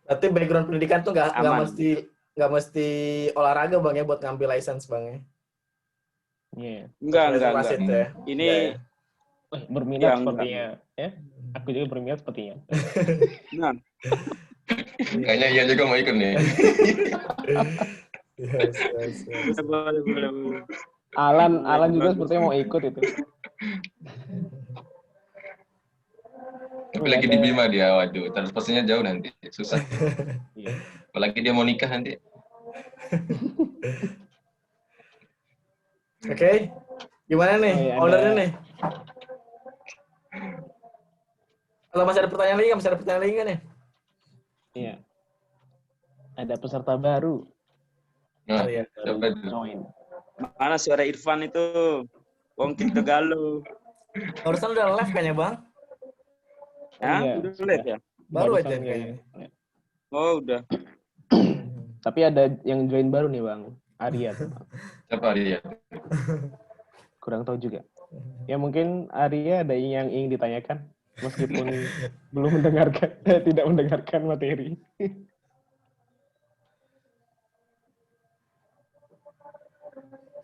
S2: Berarti background pendidikan tuh nggak mesti olahraga Bang ya buat ngambil license Bang ya?
S3: Iya.
S1: Enggak.
S2: Ya.
S1: Ini
S3: berminat sepertinya ya. Aku juga berminat sepertinya.
S1: Nah.
S4: Kayaknya Ian juga mau ikut nih.
S2: Yes.
S1: Boleh.
S3: Alan juga sepertinya mau ikut itu.
S4: Tapi lagi di Bima dia, waduh, transportasinya jauh nanti, susah. Apalagi dia mau nikah nanti.
S2: Oke. Gimana nih ownernya nih? Kalau masih ada pertanyaan lagi kan ya?
S3: Iya. Ada peserta baru.
S4: Nah,
S3: join.
S1: Mana suara Irfan itu? Wongkit Tegalo.
S2: Barusan udah live kayaknya Bang.
S1: Ya, udah live ya?
S2: Baru aja kayaknya.
S1: Oh, udah.
S3: Tapi ada yang join baru nih Bang, Arya.
S4: Siapa Arya?
S3: kurang tahu juga. Ya mungkin Arya ada yang ingin ditanyakan meskipun belum mendengarkan, tidak mendengarkan materi.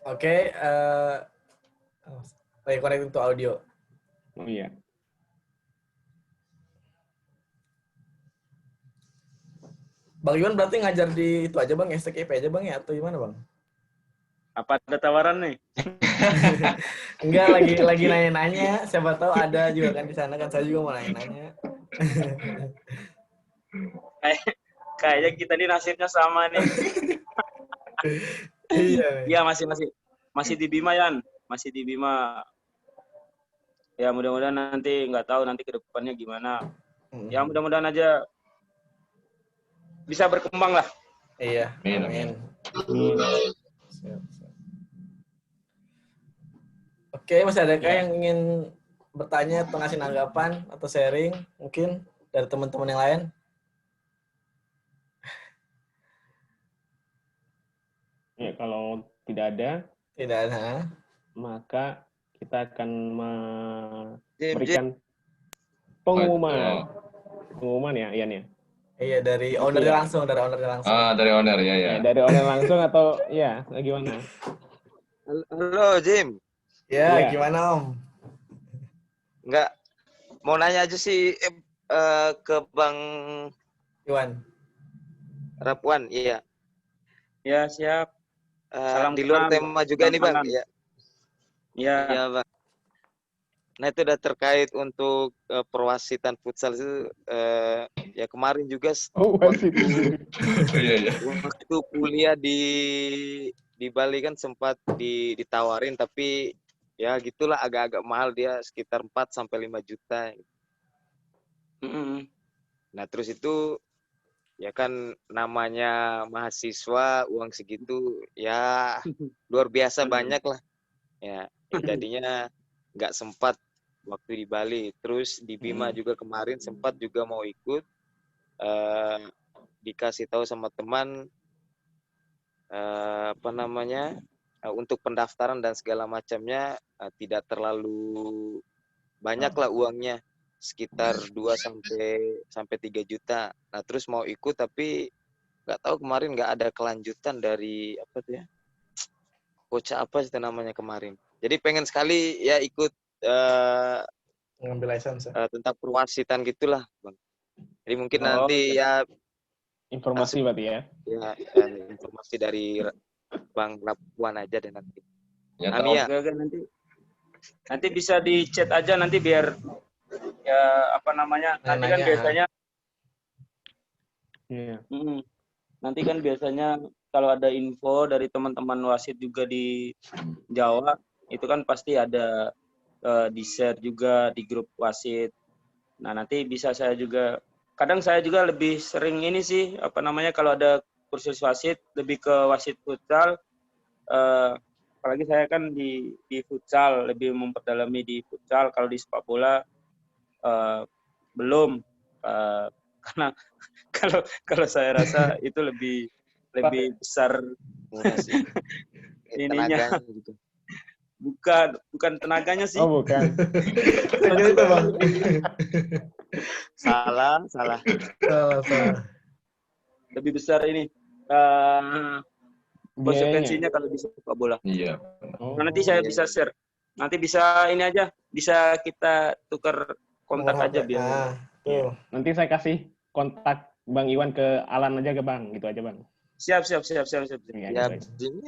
S2: Oke, connect to audio.
S3: Oh iya.
S2: Bang Iwan berarti ngajar di itu aja Bang, STKP aja Bang ya, atau gimana Bang?
S1: Apa ada tawaran nih?
S2: Enggak, lagi nanya-nanya, siapa tahu ada juga kan di sana kan, saya juga mau nanya-nanya.
S1: Kayaknya kita ini nasibnya sama nih.
S2: Iya.
S1: Iya, masih di Bima, Yan. Masih di Bima. Ya mudah-mudahan nanti, nggak tahu nanti ke depannya gimana. Ya mudah-mudahan aja bisa berkembang lah.
S2: Iya.
S4: Amin.
S2: Siap. Oke, masih adakah yang ingin bertanya atau ngasih tanggapan atau sharing mungkin dari teman-teman yang lain?
S3: Ya, kalau tidak ada, maka kita akan memberikan pengumuman. Pengumuman ya, Ian ya?
S2: Iya, dari ownernya langsung, dari
S4: owner ya.
S3: Ya, dari owner langsung atau ya, gimana?
S5: Halo, Jim.
S2: Ya,
S3: Iya.
S2: gimana Om?
S5: Enggak, mau nanya aja sih ke Bang
S2: Iwan.
S5: Rapuan, iya.
S1: Ya, siap. Salam
S5: di luar
S1: kenal,
S5: tema juga nih Bang.
S1: Bang.
S5: Iya.
S1: Iya.
S5: Iya Bang. Nah itu udah terkait untuk perwasitan futsal itu ya kemarin juga
S3: wasit.
S5: waktu kuliah di Bali kan sempat ditawarin, tapi ya gitulah agak-agak mahal, dia sekitar 4-5 juta. Nah terus itu ya kan namanya mahasiswa uang segitu ya luar biasa banyak lah. Ya jadinya nggak sempat waktu di Bali. Terus di Bima juga kemarin sempat juga mau ikut, dikasih tahu sama teman untuk pendaftaran dan segala macamnya tidak terlalu banyak lah uangnya, sekitar 2-3 juta. Nah terus mau ikut tapi nggak tahu kemarin nggak ada kelanjutan dari apa tuh ya, coach apa sih namanya kemarin. Jadi pengen sekali ya ikut
S2: ngambil license
S5: tentang perwasitan gitulah Bang. Jadi mungkin nanti ya
S3: informasi berarti ya.
S5: Ya informasi dari Bang Rapuan aja deh nanti.
S4: Ya,
S5: Amin ya.
S1: Oke, nanti bisa di chat aja nanti biar ya apa namanya nanti kan biasanya nanti kan biasanya kalau ada info dari teman-teman wasit juga di Jawa itu kan pasti ada di share juga di grup wasit. Nah nanti bisa saya juga, kadang saya juga lebih sering ini sih apa namanya kalau ada kursus wasit lebih ke wasit futsal, apalagi saya kan di futsal lebih memperdalami di futsal. Kalau di sepak bola belum, karena kalau saya rasa itu lebih besar ininya.
S5: Gitu.
S1: Bukan tenaganya sih.
S3: Oh bukan.
S2: itu Bang.
S5: Salah.
S1: Lebih besar ini konsekuensinya kalau di sepak bola.
S4: Iya.
S1: Nah, nanti saya bisa share. Nanti bisa ini aja, bisa kita tukar kontak aja biar.
S3: Nanti saya kasih kontak Bang Iwan ke Alan aja ke Bang, gitu aja Bang.
S1: Siap.
S3: Ya,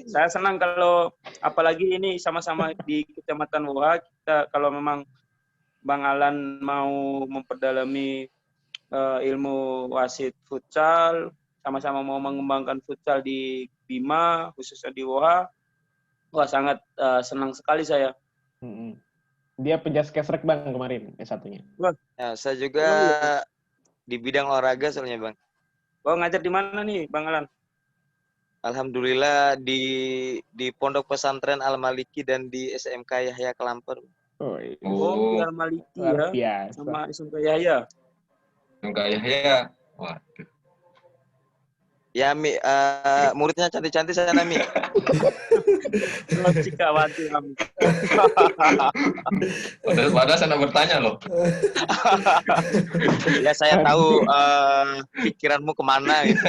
S1: saya senang kalau apalagi ini sama-sama di Kecamatan Woha, kita kalau memang Bang Alan mau memperdalami ilmu wasit futsal, sama-sama mau mengembangkan futsal di Bima, khususnya di Woha, wah sangat senang sekali saya.
S3: Dia penjas kesrek Bang kemarin, S1-nya.
S5: Ya, saya juga di bidang olahraga soalnya Bang.
S1: Oh ngajar di mana nih Bang Alan?
S5: Alhamdulillah di Pondok Pesantren Al-Maliki dan di SMK Yahya Kelamper.
S1: Di Al-Maliki ya, sama SMK Yahya.
S4: SMK Yahya. Waduh.
S5: Ya, Mi, muridnya cantik-cantik sana, Mi.
S1: Cikawati kami.
S4: Padahal saya nak bertanya loh.
S5: Ya, saya tahu pikiranmu kemana gitu.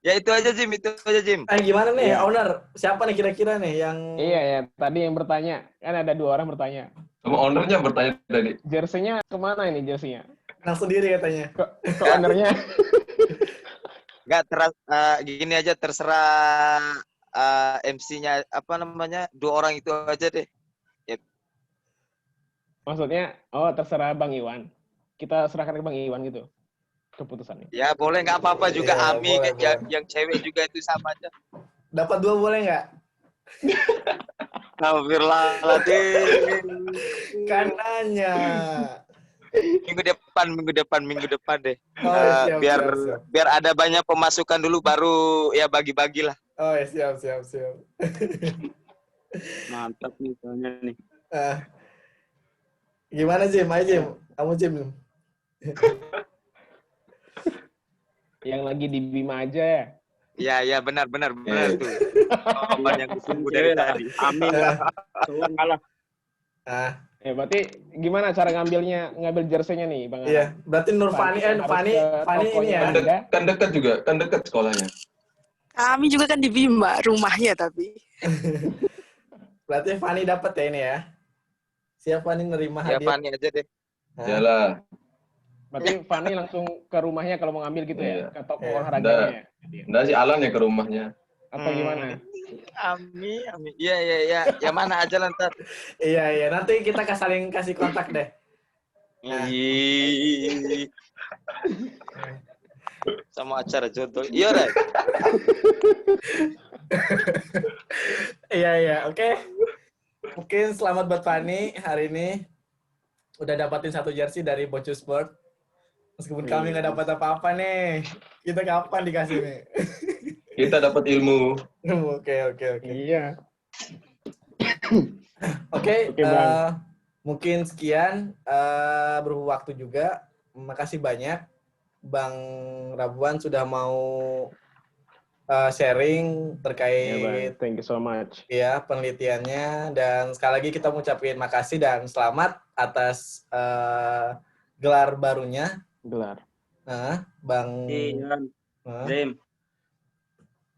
S5: Ya, itu aja, Jim. Itu aja, Jim.
S2: Gimana nih,
S3: Iya.
S2: owner? Siapa nih kira-kira nih yang...
S3: Iya ya, tadi yang bertanya. Kan ada 2 orang bertanya.
S4: Sama ownernya bertanya tadi.
S3: Jersey-nya kemana ini jersey-nya?
S2: Nang sendiri katanya.
S3: Ke ownernya.
S5: Nggak gini aja, terserah MC-nya apa namanya, 2 orang itu aja deh.
S3: Maksudnya, oh terserah Bang Iwan. Kita serahkan ke Bang Iwan gitu. Keputusannya.
S5: Ya boleh, nggak apa-apa juga.
S2: Iya,
S5: Ami
S2: boleh, boleh.
S5: yang cewek juga itu sama aja.
S2: Dapat 2 boleh nggak?
S5: Astagfirullahaladzim.
S2: Kan nanya.
S5: Minggu depan deh.
S2: Oh, siap, siap.
S5: Biar ada banyak pemasukan dulu, baru ya bagi-bagilah.
S2: Oh, siap.
S1: Mantap nih soalnya nih.
S2: Gimana, Jim? Ayo, Jim. Kamu, Jim.
S3: Yang lagi di Bima aja ya.
S5: Ya benar tuh. Jawaban yang ditunggu dari
S1: Cewek lah.
S5: tadi.
S1: Amin lah. Cowok kalah.
S3: Berarti gimana cara ngambil jersey-nya nih, Bang?
S2: Iya, berarti Nurfani, Fani ini ya.
S4: Kan dekat sekolahnya.
S6: Kami juga kan di Bima, rumahnya tapi.
S2: Berarti Fani dapat ya ini ya. Siap Fani nerima
S5: Ya
S2: hadiah.
S5: Fani aja deh.
S4: Yalah.
S3: Berarti Fani langsung ke rumahnya kalau mau ngambil gitu ya?
S4: Iya.
S3: Ke toko
S2: Iya.
S3: olahraganya ya?
S4: Nggak si Alan ya ke rumahnya.
S3: Atau gimana?
S5: Ami. Iya. Ya mana aja lantar.
S2: Iya. Nanti kita saling kasih kontak deh.
S5: Ih. Sama acara jodoh. Iya, Ray.
S2: Iya. Oke. Mungkin selamat buat Fani hari ini. Udah dapatin 1 jersey dari Bocu Sport. Meskipun kami nggak dapat apa-apa nih. Kita kapan dikasih nih?
S4: Kita dapat ilmu.
S2: Oke.
S3: Iya.
S2: Oke,
S3: Bang.
S2: mungkin sekian. Berhubung waktu juga. Makasih banyak Bang Rabuan sudah mau sharing terkait
S3: Bang. Thank you so much.
S2: ya penelitiannya, dan sekali lagi kita mengucapkan makasih dan selamat atas gelar barunya. Bang
S1: Jim.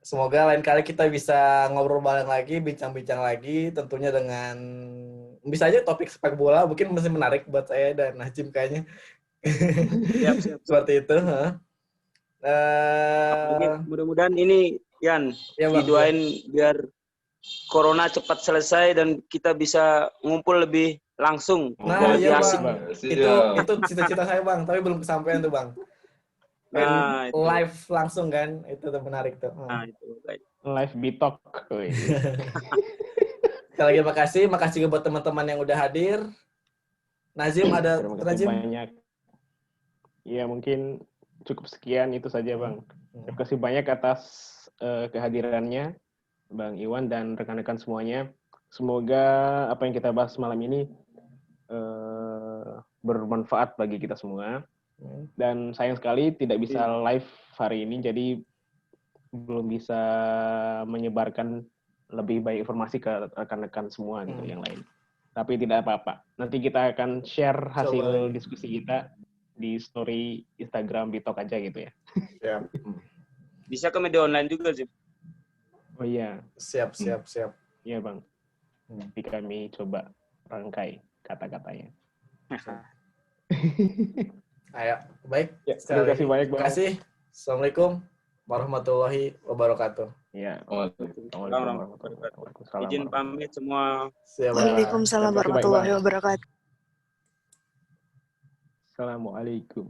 S2: Semoga lain kali kita bisa ngobrol bareng lagi, bincang-bincang lagi, tentunya dengan bisa aja topik sepak bola, mungkin masih menarik buat saya dan Najim kayaknya.
S1: Siap.
S2: Seperti itu.
S1: Mudah-mudahan ini Yan
S2: Ya, Bang,
S1: didoain biar corona cepat selesai dan kita bisa ngumpul lebih langsung.
S2: Nah,
S1: lebih
S2: iya,
S1: asik.
S2: Bang. Itu cita-cita saya, Bang, tapi belum kesampaian tuh, Bang.
S1: Nah, itu.
S2: Live langsung kan, itu tuh menarik tuh.
S1: Nah, itu.
S3: Live Bitok.
S2: Sekali lagi makasih buat teman-teman yang udah hadir. Nazim ada
S3: Terima kasih
S2: Nazim?
S3: banyak. Ya mungkin cukup sekian itu saja Bang. Terima kasih banyak atas kehadirannya Bang Iwan dan rekan-rekan semuanya. Semoga apa yang kita bahas malam ini bermanfaat bagi kita semua. Dan sayang sekali tidak bisa live hari ini, jadi belum bisa menyebarkan lebih baik informasi ke rekan-rekan semua gitu yang lain. Tapi tidak apa-apa. Nanti kita akan share hasil diskusi kita di story Instagram Bitok aja gitu ya.
S2: Siap.
S1: Bisa ke media online juga sih.
S3: Oh iya.
S2: Siap.
S3: Iya Bang. Nanti kami coba rangkai kata-katanya.
S2: Ayo, baik.
S3: Ya, terima kasih banyak Bang.
S2: Terima kasih. Assalamualaikum warahmatullahi wabarakatuh.
S3: Ya.
S1: Izin pamit semua.
S6: Waalaikumsalam warahmatullahi wabarakatuh.
S3: Assalamualaikum.